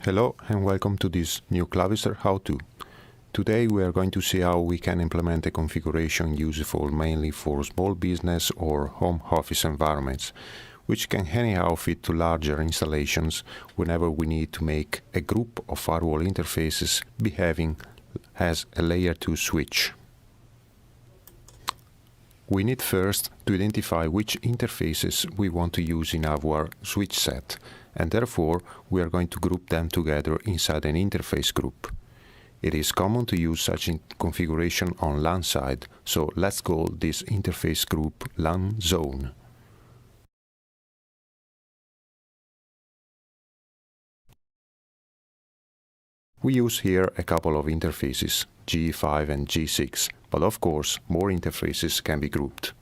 Hello and welcome to this new Clavister how-to. Today we are going to see how we can implement a configuration useful mainly for small business or home office environments, which can anyhow fit to larger installations whenever we need to make a group of firewall interfaces behaving as a layer 2 switch. We need first to identify which interfaces we want to use in our switch set, and therefore we are going to group them together inside an interface group. It is common to use such configuration on LAN side, so let's call this interface group LAN zone. We use here a couple of interfaces, G5 and G6, but of course more interfaces can be grouped.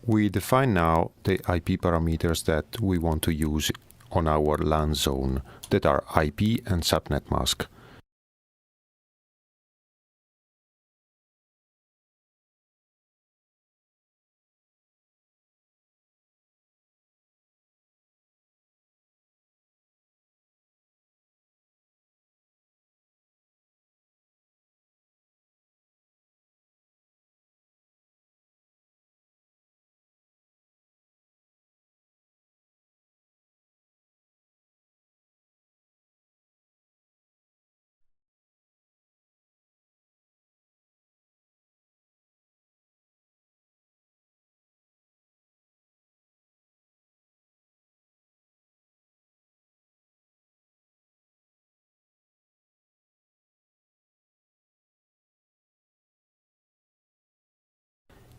We define now the IP parameters that we want to use on our LAN zone, that are IP and subnet mask.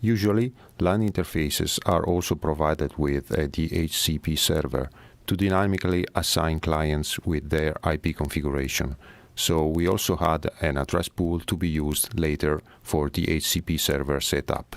Usually, LAN interfaces are also provided with a DHCP server to dynamically assign clients with their IP configuration. So we also had an address pool to be used later for DHCP server setup.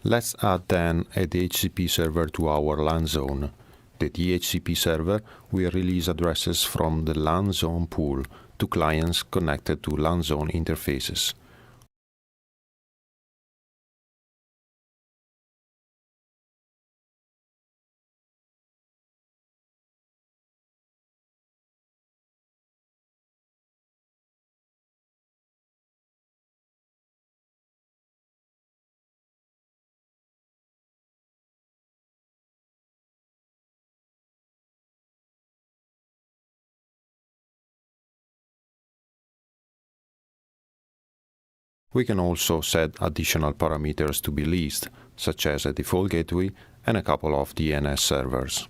Let's add then a DHCP server to our LAN zone. The DHCP server will release addresses from the LAN zone pool to clients connected to LAN zone interfaces. We can also set additional parameters to be leased, such as a default gateway and a couple of DNS servers.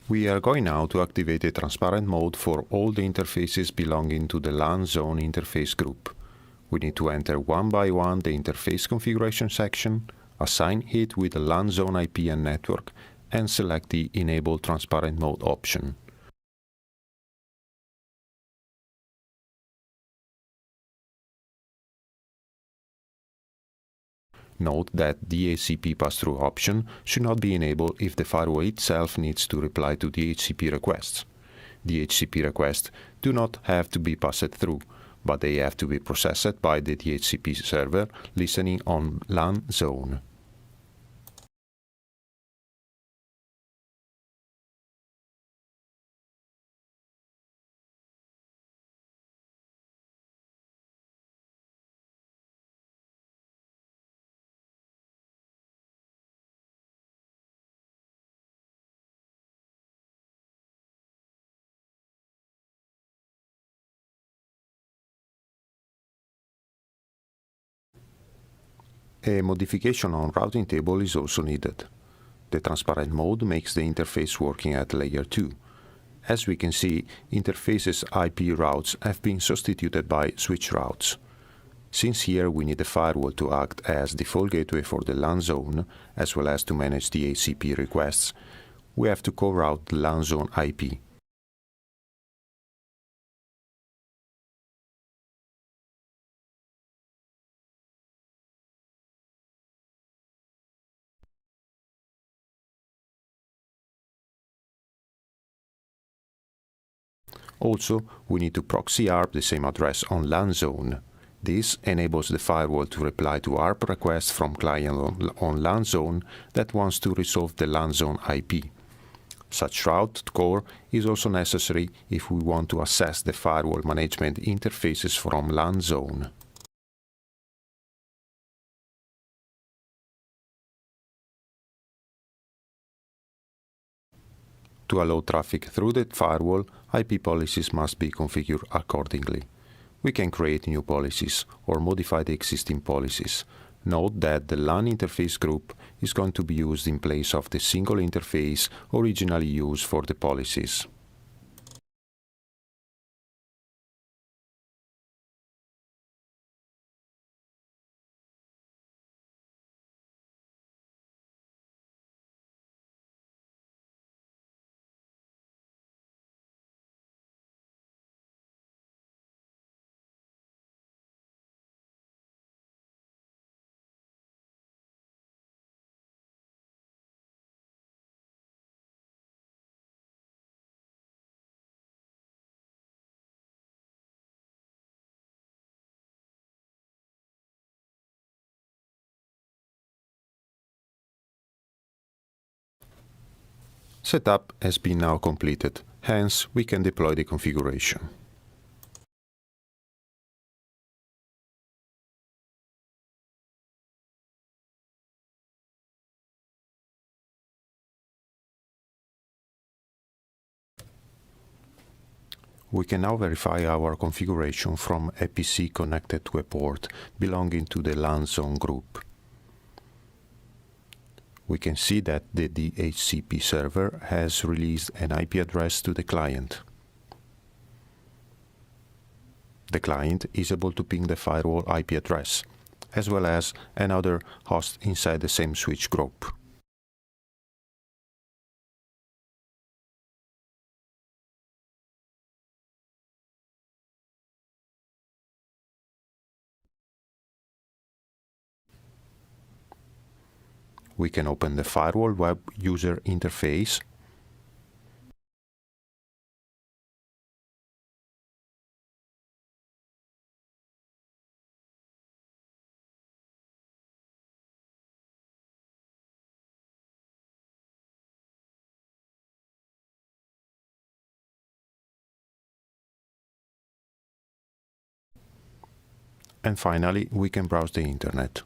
We are going now to activate a transparent mode for all the interfaces belonging to the LAN zone interface group. We need to enter one by one the interface configuration section, assign it with the LAN zone IP and network, and select the Enable Transparent Mode option. Note that DHCP pass-through option should not be enabled if the firewall itself needs to reply to DHCP requests. DHCP requests do not have to be passed through, but they have to be processed by the DHCP server listening on LAN zone. A modification on routing table is also needed. The transparent mode makes the interface working at layer 2. As we can see, interfaces IP routes have been substituted by switch routes. Since here we need a firewall to act as default gateway for the LAN zone, as well as to manage the ACP requests, we have to co-route the LAN zone IP. Also, we need to proxy ARP the same address on LAN zone. This enables the firewall to reply to ARP requests from client on LAN zone that wants to resolve the LAN zone IP. Such route core is also necessary if we want to access the firewall management interfaces from LAN zone. To allow traffic through the firewall, IP policies must be configured accordingly. We can create new policies or modify the existing policies. Note that the LAN interface group is going to be used in place of the single interface originally used for the policies. Setup has been now completed, hence we can deploy the configuration. We can now verify our configuration from a PC connected to a port belonging to the LAN zone group. We can see that the DHCP server has released an IP address to the client. The client is able to ping the firewall IP address, as well as another host inside the same switch group. We can open the firewall web user interface . And finally, we can browse the internet.